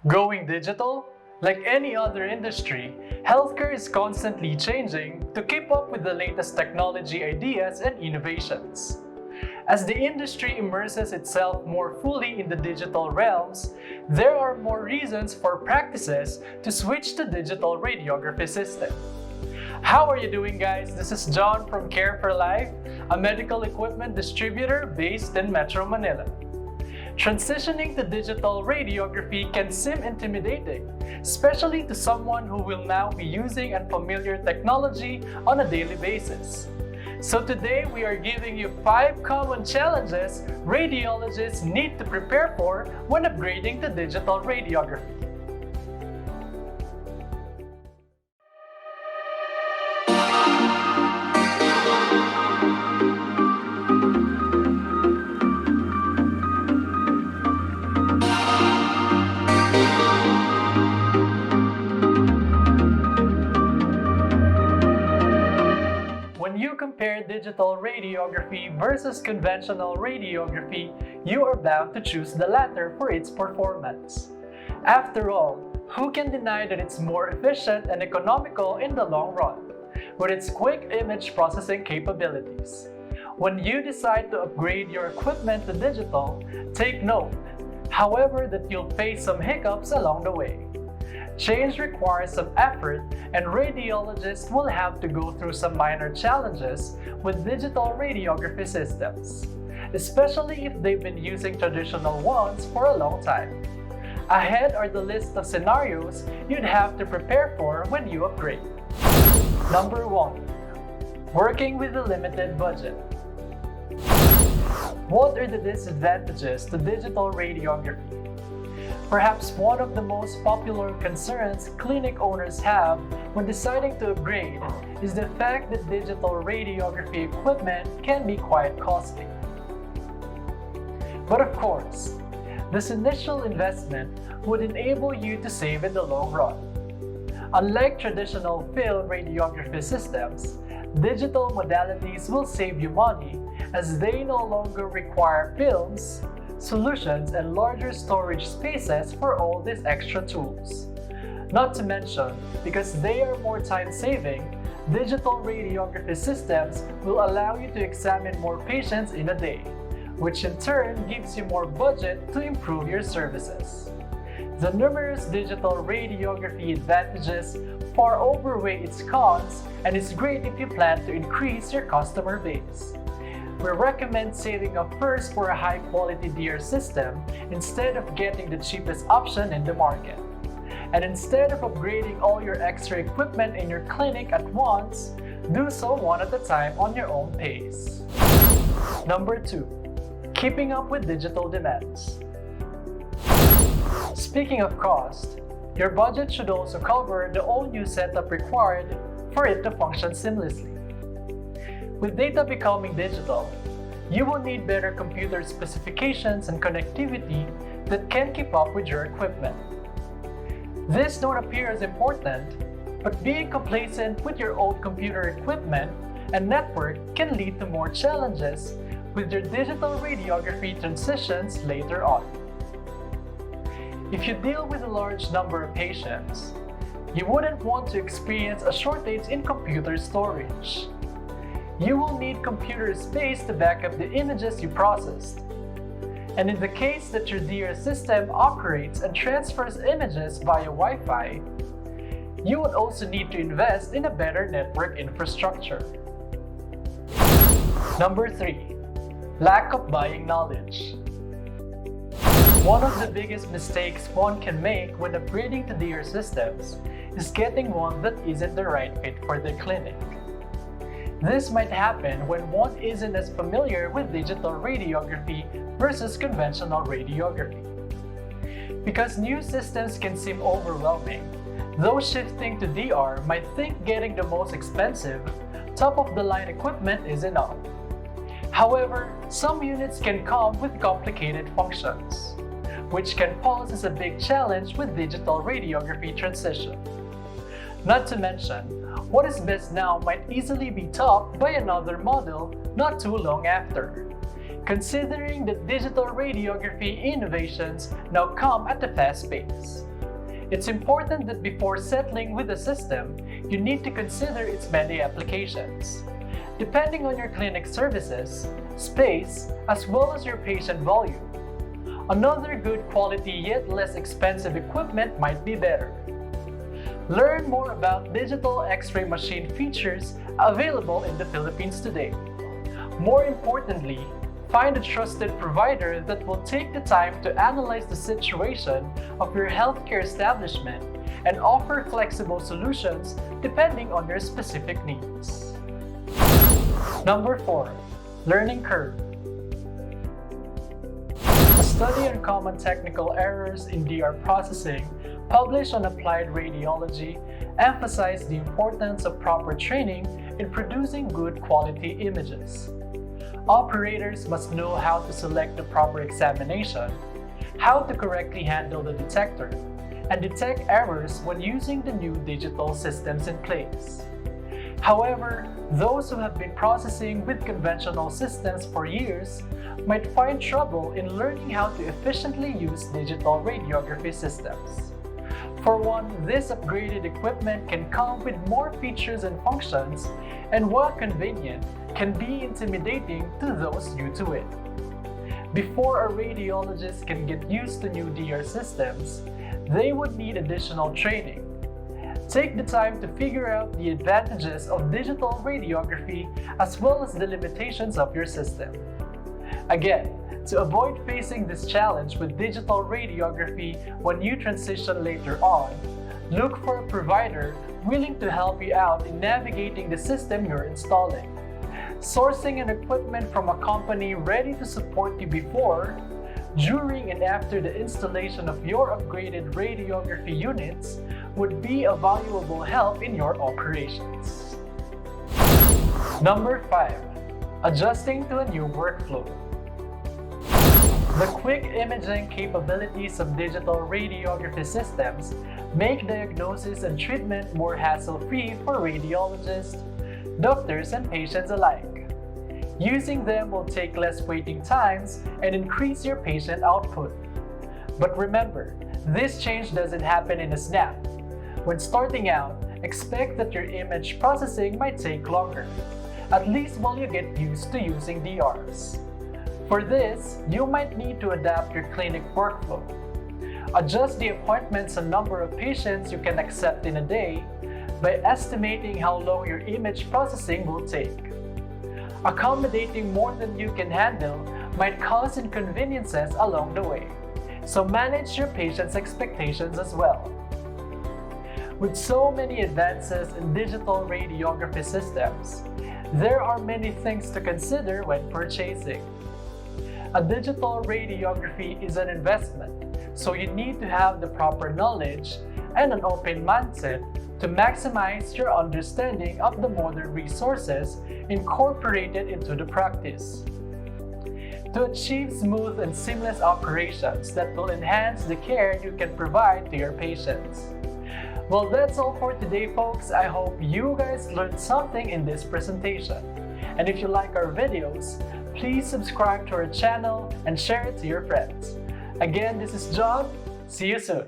Going digital? Like any other industry, healthcare is constantly changing to keep up with the latest technology ideas and innovations. As the industry immerses itself more fully in the digital realms, there are more reasons for practices to switch to digital radiography system. How are you doing, guys? This is John from Care for Life, a medical equipment distributor based in Metro Manila. Transitioning to digital radiography can seem intimidating, especially to someone who will now be using unfamiliar technology on a daily basis. So today we are giving you 5 common challenges radiologists need to prepare for when upgrading to digital radiography. When you compare digital radiography versus conventional radiography, you are bound to choose the latter for its performance. After all, who can deny that it's more efficient and economical in the long run, with its quick image processing capabilities? When you decide to upgrade your equipment to digital, take note, however, that you'll face some hiccups along the way. Change requires some effort, and radiologists will have to go through some minor challenges with digital radiography systems, especially if they've been using traditional ones for a long time. Ahead are the list of scenarios you'd have to prepare for when you upgrade. Number 1. Working with a limited budget. What are the disadvantages to digital radiography? Perhaps one of the most popular concerns clinic owners have when deciding to upgrade is the fact that digital radiography equipment can be quite costly. But of course, this initial investment would enable you to save in the long run. Unlike traditional film radiography systems, digital modalities will save you money as they no longer require films, solutions, and larger storage spaces for all these extra tools. Not to mention, because they are more time-saving, digital radiography systems will allow you to examine more patients in a day, which in turn gives you more budget to improve your services. The numerous digital radiography advantages far outweigh its cons, and is great if you plan to increase your customer base. We recommend saving up first for a high-quality DR system instead of getting the cheapest option in the market. And instead of upgrading all your extra equipment in your clinic at once, do so one at a time on your own pace. Number 2. Keeping up with digital demands. Speaking of cost, your budget should also cover the all-new setup required for it to function seamlessly. With data becoming digital, you will need better computer specifications and connectivity that can keep up with your equipment. This don't appear as important, but being complacent with your old computer equipment and network can lead to more challenges with your digital radiography transitions later on. If you deal with a large number of patients, you wouldn't want to experience a shortage in computer storage. You will need computer space to back up the images you processed. And in the case that your DR system operates and transfers images via Wi-Fi, you would also need to invest in a better network infrastructure. Number 3. Lack of buying knowledge. One of the biggest mistakes one can make when upgrading to DR systems is getting one that isn't the right fit for the clinic. This might happen when one isn't as familiar with digital radiography versus conventional radiography. Because new systems can seem overwhelming, those shifting to DR might think getting the most expensive, top-of-the-line equipment is enough. However, some units can come with complicated functions, which can pose as a big challenge with digital radiography transition. Not to mention, what is best now might easily be topped by another model not too long after, considering that digital radiography innovations now come at a fast pace. It's important that before settling with the system, you need to consider its many applications. Depending on your clinic services, space, as well as your patient volume, another good quality yet less expensive equipment might be better. Learn more about digital X-ray machine features available in the Philippines today. More importantly, find a trusted provider that will take the time to analyze the situation of your healthcare establishment and offer flexible solutions depending on your specific needs. Number 4. Learning curve. A study on common technical errors in DR processing published on Applied Radiology emphasized the importance of proper training in producing good quality images. Operators must know how to select the proper examination, how to correctly handle the detector, and detect errors when using the new digital systems in place. However, those who have been processing with conventional systems for years might find trouble in learning how to efficiently use digital radiography systems. For one, this upgraded equipment can come with more features and functions, and while convenient, can be intimidating to those new to it. Before a radiologist can get used to new DR systems, they would need additional training. Take the time to figure out the advantages of digital radiography as well as the limitations of your system. Again, to avoid facing this challenge with digital radiography when you transition later on, look for a provider willing to help you out in navigating the system you're installing. Sourcing an equipment from a company ready to support you before, during, and after the installation of your upgraded radiography units would be a valuable help in your operations. Number 5. Adjusting to a new workflow. The quick imaging capabilities of digital radiography systems make diagnosis and treatment more hassle-free for radiologists, doctors, and patients alike. Using them will take less waiting times and increase your patient output. But remember, this change doesn't happen in a snap. When starting out, expect that your image processing might take longer, at least while you get used to using DRs. For this, you might need to adapt your clinic workflow. Adjust the appointments and number of patients you can accept in a day by estimating how long your image processing will take. Accommodating more than you can handle might cause inconveniences along the way, so manage your patients' expectations as well. With so many advances in digital radiography systems, there are many things to consider when purchasing. A digital radiography is an investment, so you need to have the proper knowledge and an open mindset to maximize your understanding of the modern resources incorporated into the practice. To achieve smooth and seamless operations that will enhance the care you can provide to your patients. Well, that's all for today, folks. I hope you guys learned something in this presentation. And if you like our videos, please subscribe to our channel and share it to your friends. Again, this is John. See you soon.